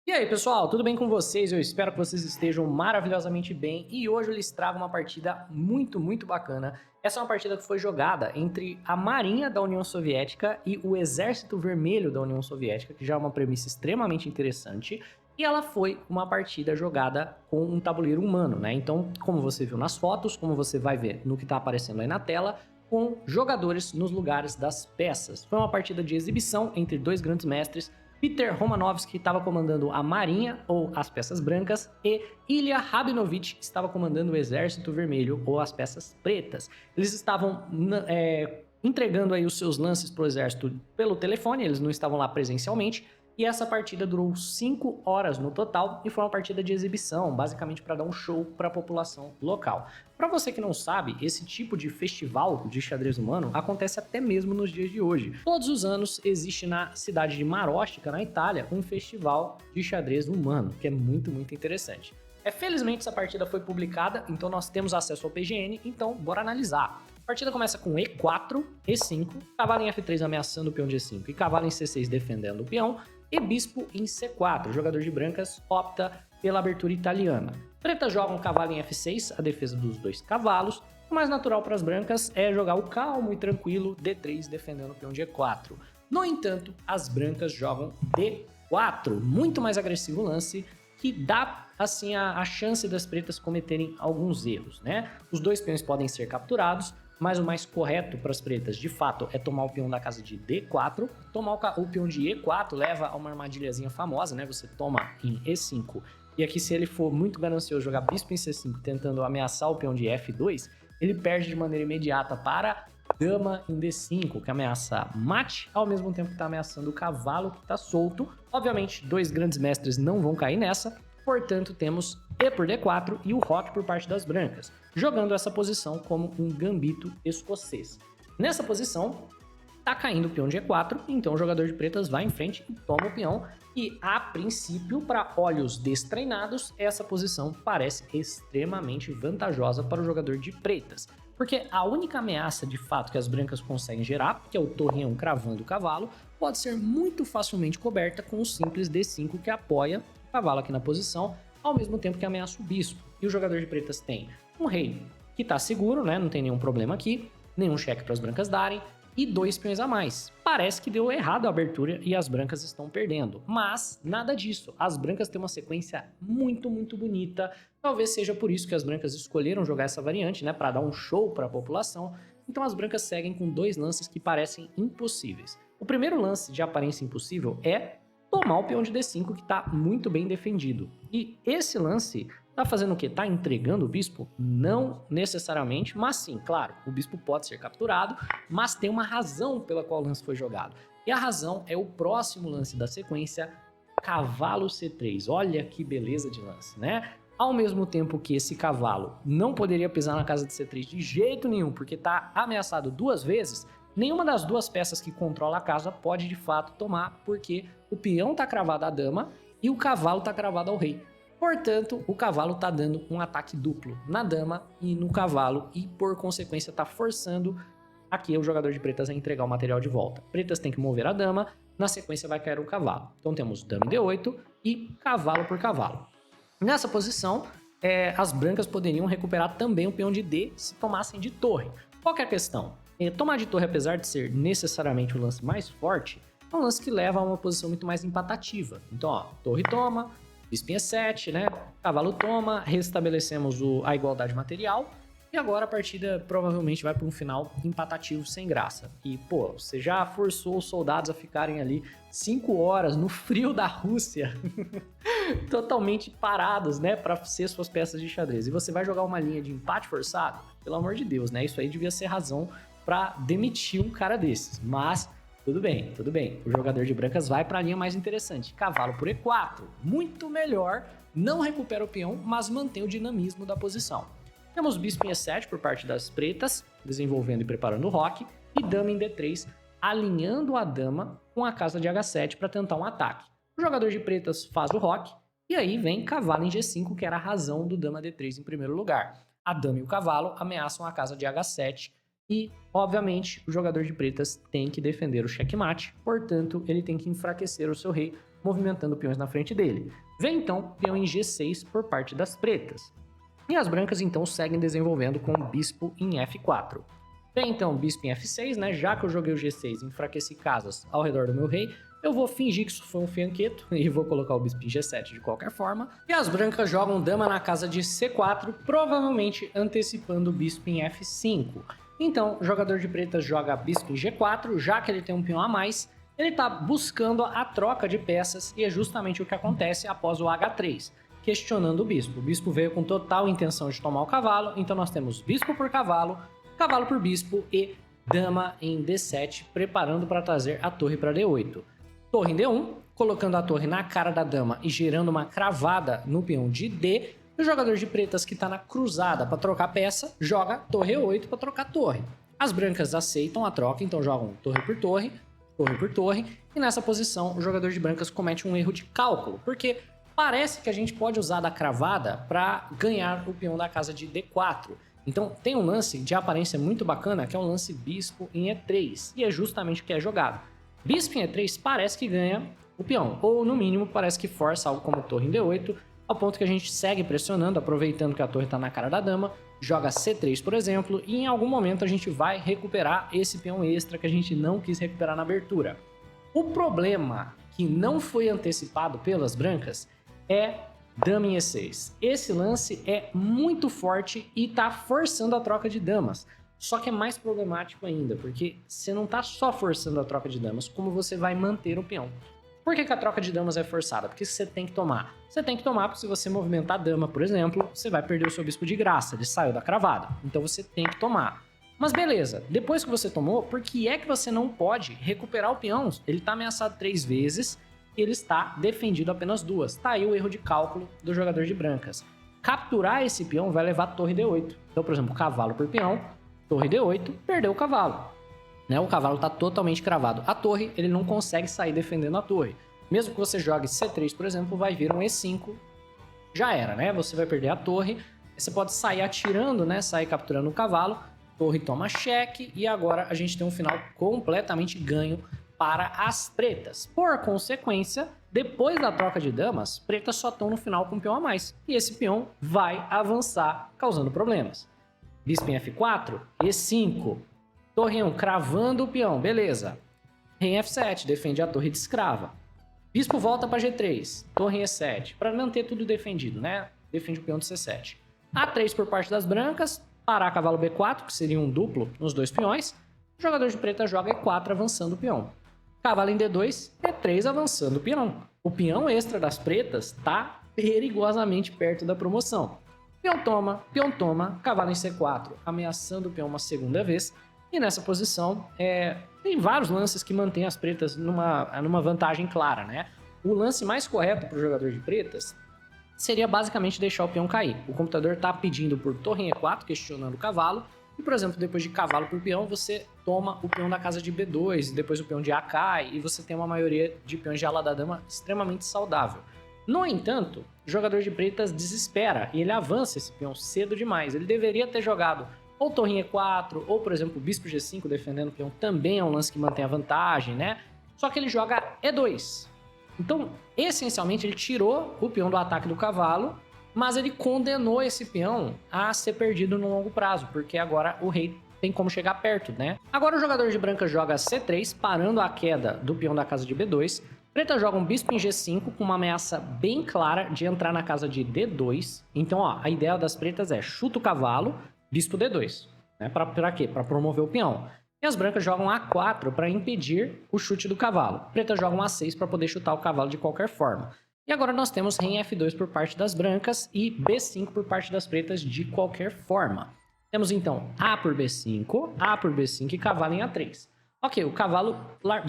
E aí, pessoal, tudo bem com vocês? Eu espero que vocês estejam maravilhosamente bem e hoje eu lhes trago uma partida muito bacana. Essa é uma partida que foi jogada entre a Marinha da União Soviética e o Exército Vermelho da União Soviética, que já é uma premissa extremamente interessante, e ela foi uma partida jogada com um tabuleiro humano, né? Então, como você viu nas fotos, como você vai ver no que está aparecendo aí na tela, com jogadores nos lugares das peças. Foi uma partida de exibição entre dois grandes mestres, Peter Romanovski estava comandando a Marinha, ou as Peças Brancas, e Ilya Rabinovich estava comandando o Exército Vermelho, ou as Peças Pretas. Eles estavam entregando aí os seus lances para o Exército pelo telefone, eles não estavam lá presencialmente, e essa partida durou 5 horas no total e foi uma partida de exibição, basicamente para dar um show para a população local. Para você que não sabe, esse tipo de festival de xadrez humano acontece até mesmo nos dias de hoje. Todos os anos existe na cidade de Marostica, na Itália, um festival de xadrez humano, que é muito interessante. Felizmente essa partida foi publicada, então nós temos acesso ao PGN, então bora analisar. A partida começa com E4, E5, cavalo em F3 ameaçando o peão de E5 e cavalo em C6 defendendo o peão, e bispo em C4. O jogador de brancas opta pela abertura italiana. Pretas jogam cavalo em F6, a defesa dos dois cavalos. O mais natural para as brancas é jogar o calmo e tranquilo D3 defendendo o peão de E4. No entanto, as brancas jogam D4, muito mais agressivo lance, que dá assim a chance das pretas cometerem alguns erros, né? Os dois peões podem ser capturados, mas o mais correto para as pretas, de fato, é tomar o peão da casa de D4. Tomar o peão de E4 leva a uma armadilhazinha famosa, né? Você toma em E5. E aqui, se ele for muito ganancioso jogar bispo em C5, tentando ameaçar o peão de F2, ele perde de maneira imediata para dama em D5, que ameaça mate, ao mesmo tempo que está ameaçando o cavalo que está solto. Obviamente, dois grandes mestres não vão cair nessa, portanto, temos E por D4 e o roque por parte das brancas, jogando essa posição como um gambito escocês. Nessa posição, tá caindo o peão de E4, então o jogador de pretas vai em frente e toma o peão. E, a princípio, para olhos destreinados, essa posição parece extremamente vantajosa para o jogador de pretas. Porque a única ameaça de fato que as brancas conseguem gerar, que é o torreão cravando o cavalo, pode ser muito facilmente coberta com o simples D5 que apoia o cavalo aqui na posição, ao mesmo tempo que ameaça o bispo. E o jogador de pretas tem um rei que está seguro, né? Não tem nenhum problema aqui, nenhum cheque para as brancas darem, e dois peões a mais. Parece que deu errado a abertura e as brancas estão perdendo, mas nada disso. As brancas têm uma sequência muito bonita. Talvez seja por isso que as brancas escolheram jogar essa variante, né, para dar um show para a população. Então as brancas seguem com dois lances que parecem impossíveis. O primeiro lance de aparência impossível é tomar o peão de D5, que está muito bem defendido. E esse lance tá fazendo o quê? Tá entregando o bispo? Não necessariamente, mas sim, claro, o bispo pode ser capturado, mas tem uma razão pela qual o lance foi jogado. E a razão é o próximo lance da sequência, cavalo C3. Olha que beleza de lance, né? Ao mesmo tempo que esse cavalo não poderia pisar na casa de C3 de jeito nenhum, porque tá ameaçado duas vezes, nenhuma das duas peças que controla a casa pode de fato tomar, porque o peão tá cravado à dama e o cavalo tá cravado ao rei. Portanto, o cavalo está dando um ataque duplo na dama e no cavalo e, por consequência, está forçando aqui o jogador de pretas a entregar o material de volta. Pretas tem que mover a dama, na sequência vai cair o cavalo. Então temos dama em D8 e cavalo por cavalo. Nessa posição, as brancas poderiam recuperar também o peão de D se tomassem de torre. Qual que é a questão? Tomar de torre, apesar de ser necessariamente o lance mais forte, é um lance que leva a uma posição muito mais empatativa. Então, ó, torre toma, bispo em E7, né? Cavalo toma, restabelecemos a igualdade material e agora a partida provavelmente vai para um final empatativo sem graça. E, pô, você já forçou os soldados a ficarem ali 5 horas no frio da Rússia, totalmente parados, né, para ser suas peças de xadrez. E você vai jogar uma linha de empate forçado? Pelo amor de Deus, né? Isso aí devia ser razão para demitir um cara desses. Mas tudo bem, tudo bem. O jogador de brancas vai para a linha mais interessante. Cavalo por E4. Muito melhor. Não recupera o peão, mas mantém o dinamismo da posição. Temos bispo em E7 por parte das pretas, desenvolvendo e preparando o roque. E dama em D3, alinhando a dama com a casa de H7 para tentar um ataque. O jogador de pretas faz o roque. E aí vem cavalo em G5, que era a razão do dama D3 em primeiro lugar. A dama e o cavalo ameaçam a casa de H7. E, obviamente, o jogador de pretas tem que defender o checkmate, portanto, ele tem que enfraquecer o seu rei movimentando peões na frente dele. Vem então peão em G6 por parte das pretas. E as brancas então seguem desenvolvendo com o bispo em F4. Vem então bispo em F6, né? Já que eu joguei o G6 e enfraqueci casas ao redor do meu rei, eu vou fingir que isso foi um fianqueto e vou colocar o bispo em G7 de qualquer forma. E as brancas jogam dama na casa de C4, provavelmente antecipando o bispo em F5. Então, o jogador de pretas joga bispo em G4, já que ele tem um peão a mais, ele está buscando a troca de peças e é justamente o que acontece após o H3, questionando o bispo. O bispo veio com total intenção de tomar o cavalo, então nós temos bispo por cavalo, cavalo por bispo e dama em D7, preparando para trazer a torre para D8. Torre em D1, colocando a torre na cara da dama e gerando uma cravada no peão de D. O jogador de pretas que está na cruzada para trocar peça, joga torre E8 para trocar torre. As brancas aceitam a troca, então jogam torre por torre, e nessa posição o jogador de brancas comete um erro de cálculo, porque parece que a gente pode usar da cravada para ganhar o peão da casa de D4. Então tem um lance de aparência muito bacana, que é um lance bispo em E3, e é justamente o que é jogado. Bispo em E3 parece que ganha o peão, ou no mínimo parece que força algo como torre em D8, ao ponto que a gente segue pressionando, aproveitando que a torre está na cara da dama, joga C3, por exemplo, e em algum momento a gente vai recuperar esse peão extra que a gente não quis recuperar na abertura. O problema que não foi antecipado pelas brancas é dama em E6. Esse lance é muito forte e está forçando a troca de damas. Só que é mais problemático ainda, porque você não está só forçando a troca de damas, como você vai manter o peão. Por que a troca de damas é forçada? Porque você tem que tomar. Você tem que tomar porque se você movimentar a dama, por exemplo, você vai perder o seu bispo de graça, ele saiu da cravada. Então você tem que tomar. Mas beleza, depois que você tomou, por que é que você não pode recuperar o peão? Ele está ameaçado 3 vezes e ele está defendido apenas 2. Tá aí o erro de cálculo do jogador de brancas. Capturar esse peão vai levar a torre D8. Então, por exemplo, cavalo por peão, torre D8, perdeu o cavalo. Né? O cavalo está totalmente cravado. A torre, ele não consegue sair defendendo a torre. Mesmo que você jogue C3, por exemplo, vai vir um E5. Já era, né? Você vai perder a torre. Você pode sair atirando, né? Sair capturando o cavalo. Torre toma cheque. E agora a gente tem um final completamente ganho para as pretas. Por consequência, depois da troca de damas, pretas só estão no final com um peão a mais. E esse peão vai avançar, causando problemas. Bispo em F4, E5. Torre 1, cravando o peão, beleza. Rei em F7, defende a torre de escrava. Bispo volta para G3, torre em E7, para manter tudo defendido, né? Defende o peão de C7. A3 por parte das brancas, parar cavalo B4, que seria um duplo nos dois peões. O jogador de preta joga E4, avançando o peão. Cavalo em D2, E3, avançando o peão. O peão extra das pretas está perigosamente perto da promoção. Peão toma, cavalo em C4, ameaçando o peão uma segunda vez. E nessa posição, tem vários lances que mantêm as pretas numa vantagem clara, né? O lance mais correto para o jogador de pretas seria basicamente deixar o peão cair. O computador está pedindo por torre em E4, questionando o cavalo. E, por exemplo, depois de cavalo por peão, você toma o peão da casa de B2, depois o peão de A cai, e você tem uma maioria de peões de ala da dama extremamente saudável. No entanto, o jogador de pretas desespera e ele avança esse peão cedo demais. Ele deveria ter jogado ou torre em E4, ou, por exemplo, bispo G5 defendendo o peão também é um lance que mantém a vantagem, né? Só que ele joga E2. Então, essencialmente, ele tirou o peão do ataque do cavalo, mas ele condenou esse peão a ser perdido no longo prazo, porque agora o rei tem como chegar perto, né? Agora o jogador de branca joga C3, parando a queda do peão da casa de B2. Preta joga um bispo em G5 com uma ameaça bem clara de entrar na casa de D2. Então, ó, a ideia das pretas é chuta o cavalo, bispo D2, né? Para quê? Para promover o peão. E as brancas jogam A4 para impedir o chute do cavalo. Preta joga um A6 para poder chutar o cavalo de qualquer forma. E agora nós temos rei em F2 por parte das brancas e B5 por parte das pretas de qualquer forma. Temos então A por B5 e cavalo em A3. Ok, o cavalo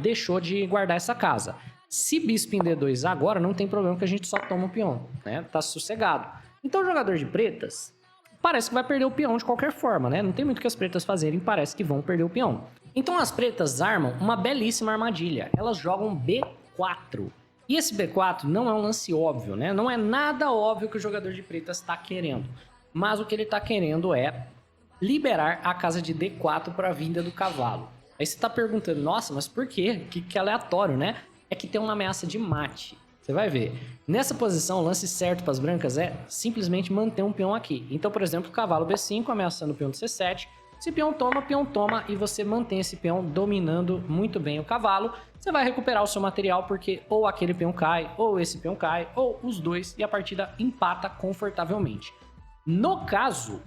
deixou de guardar essa casa. Se bispo em D2 agora, não tem problema que a gente só toma o peão, né? Tá sossegado. Então o jogador de pretas parece que vai perder o peão de qualquer forma, né? Não tem muito o que as pretas fazerem, parece que vão perder o peão. Então as pretas armam uma belíssima armadilha. Elas jogam B4. E esse B4 não é um lance óbvio, né? Não é nada óbvio que o jogador de pretas está querendo. Mas o que ele está querendo é liberar a casa de D4 para a vinda do cavalo. Aí você está perguntando, nossa, mas por quê? Que aleatório, né? É que tem uma ameaça de mate. Você vai ver. Nessa posição, o lance certo para as brancas é simplesmente manter um peão aqui. Então, por exemplo, cavalo B5 ameaçando o peão de C7. Se peão toma e você mantém esse peão dominando muito bem o cavalo, você vai recuperar o seu material porque ou aquele peão cai, ou esse peão cai, ou os dois, e a partida empata confortavelmente. No caso,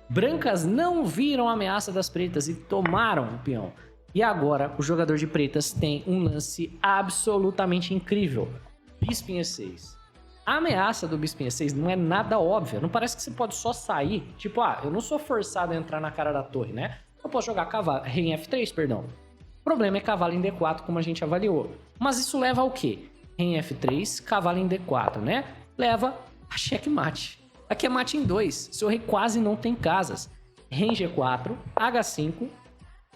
brancas não viram a ameaça das pretas e tomaram o peão. E agora o jogador de pretas tem um lance absolutamente incrível. Bispo em E6. A ameaça do bispo em E6 não é nada óbvia. Não parece que você pode só sair. Tipo, eu não sou forçado a entrar na cara da torre, né? Eu posso jogar cavalo, rei em F3, perdão. O problema é cavalo em D4, como a gente avaliou. Mas isso leva ao quê? Rei em F3, cavalo em D4, né? Leva a checkmate. Aqui é mate em 2. Seu rei quase não tem casas. Rei em G4, H5.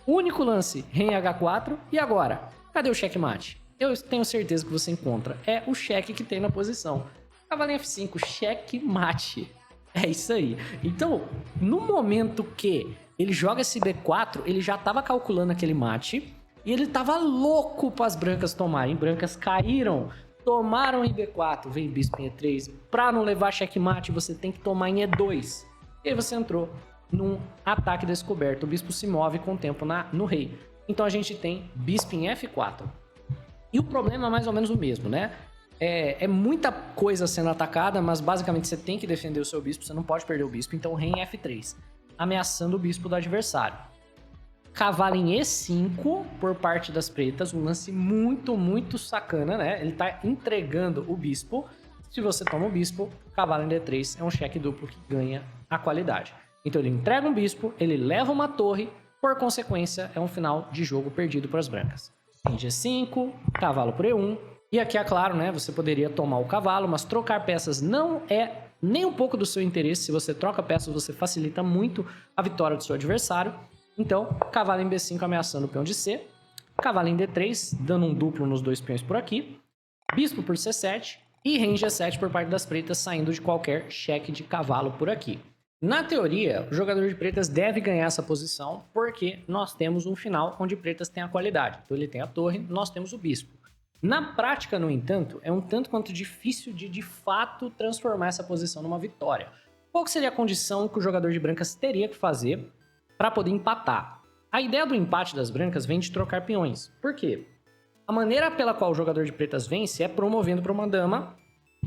Único lance, rei em H4. E agora? Cadê o checkmate? Eu tenho certeza que você encontra. É o cheque que tem na posição. Cavalo em F5, checkmate. É isso aí. Então, no momento que ele joga esse B4, ele já estava calculando aquele mate. E ele estava louco para as brancas tomarem. Brancas caíram. Tomaram em B4, vem bispo em E3. Para não levar checkmate, você tem que tomar em E2. E aí você entrou num ataque descoberto. O bispo se move com o tempo no rei. Então a gente tem bispo em F4. E o problema é mais ou menos o mesmo, né? É muita coisa sendo atacada, mas basicamente você tem que defender o seu bispo, você não pode perder o bispo. Então rei em F3, ameaçando o bispo do adversário. Cavalo em E5 por parte das pretas, um lance muito sacana, né? Ele tá entregando o bispo. Se você toma o bispo, cavalo em D3 é um cheque duplo que ganha a qualidade. Então ele entrega um bispo, ele leva uma torre, por consequência é um final de jogo perdido para as brancas. Em G5, cavalo por E1. E aqui é claro, né? Você poderia tomar o cavalo, mas trocar peças não é nem um pouco do seu interesse. Se você troca peças, você facilita muito a vitória do seu adversário. Então, cavalo em B5 ameaçando o peão de C. Cavalo em D3, dando um duplo nos dois peões por aqui. Bispo por C7. E rei em G7 por parte das pretas, saindo de qualquer cheque de cavalo por aqui. Na teoria, o jogador de pretas deve ganhar essa posição, porque nós temos um final onde pretas têm a qualidade. Então ele tem a torre, nós temos o bispo. Na prática, no entanto, é um tanto quanto difícil de fato transformar essa posição numa vitória. Qual que seria a condição que o jogador de brancas teria que fazer para poder empatar? A ideia do empate das brancas vem de trocar peões. Por quê? A maneira pela qual o jogador de pretas vence é promovendo para uma dama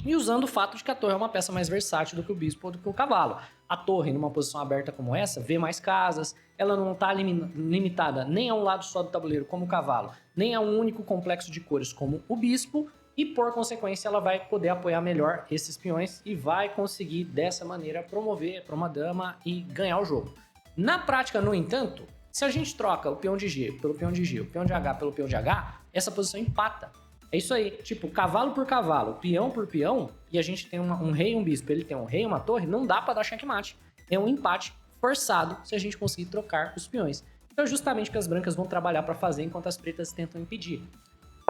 e usando o fato de que a torre é uma peça mais versátil do que o bispo ou do que o cavalo. A torre, numa posição aberta como essa, vê mais casas, ela não está limitada nem a um lado só do tabuleiro, como o cavalo, nem a um único complexo de cores, como o bispo, e por consequência ela vai poder apoiar melhor esses peões e vai conseguir, dessa maneira, promover para uma dama e ganhar o jogo. Na prática, no entanto, se a gente troca o peão de G pelo peão de G, o peão de H pelo peão de H, essa posição empata. É isso aí, tipo, cavalo por cavalo, peão por peão, e a gente tem um rei e um bispo, ele tem um rei e uma torre, não dá pra dar checkmate. É um empate forçado se a gente conseguir trocar os peões. Então é justamente o que as brancas vão trabalhar pra fazer enquanto as pretas tentam impedir.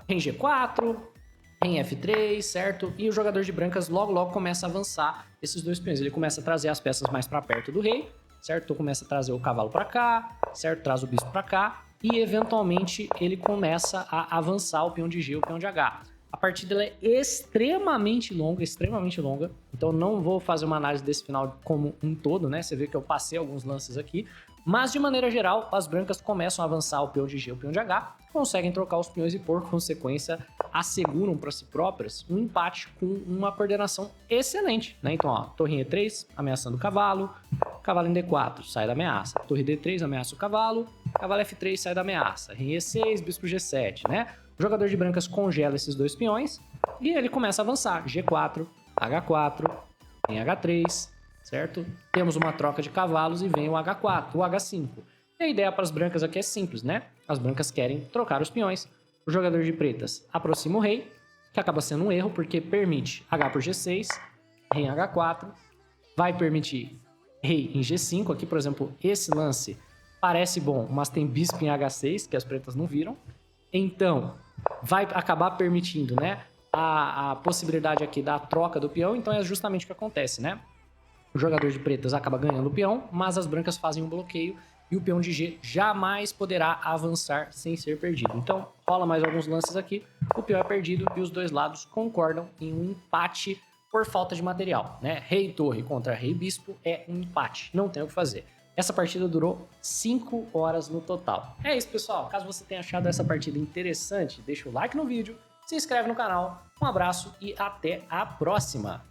Rei em G4, rei em F3, certo? E o jogador de brancas logo começa a avançar esses dois peões. Ele começa a trazer as peças mais pra perto do rei, certo? Então começa a trazer o cavalo pra cá, certo? Traz o bispo pra cá. E, eventualmente, ele começa a avançar o peão de G e o peão de H. A partida ela é extremamente longa. Então, não vou fazer uma análise desse final como um todo, né? Você vê que eu passei alguns lances aqui. Mas, de maneira geral, as brancas começam a avançar o peão de G e o peão de H, conseguem trocar os peões e, por consequência, asseguram para si próprias um empate com uma coordenação excelente, né? Então, ó, torre em E3, ameaçando o cavalo. Cavalo em D4, sai da ameaça. Torre D3, ameaça o cavalo. Cavalo F3, sai da ameaça. Rei E6, bispo G7, né? O jogador de brancas congela esses dois peões e ele começa a avançar. G4, H4, em H3, certo? Temos uma troca de cavalos e vem o H4, o H5. E a ideia para as brancas aqui é simples, né? As brancas querem trocar os peões. O jogador de pretas aproxima o rei, que acaba sendo um erro porque permite H por G6, rei em H4, vai permitir rei em G5. Aqui, por exemplo, esse lance parece bom, mas tem bispo em H6, que as pretas não viram. Então, vai acabar permitindo, né, a possibilidade aqui da troca do peão. Então, é justamente o que acontece, né? O jogador de pretas acaba ganhando o peão, mas as brancas fazem um bloqueio e o peão de G jamais poderá avançar sem ser perdido. Então, rola mais alguns lances aqui, o peão é perdido e os dois lados concordam em um empate por falta de material, né? Rei e torre contra rei e bispo é um empate, não tem o que fazer. Essa partida durou 5 horas no total. É isso, pessoal. Caso você tenha achado essa partida interessante, deixa o like no vídeo, se inscreve no canal, um abraço e até a próxima!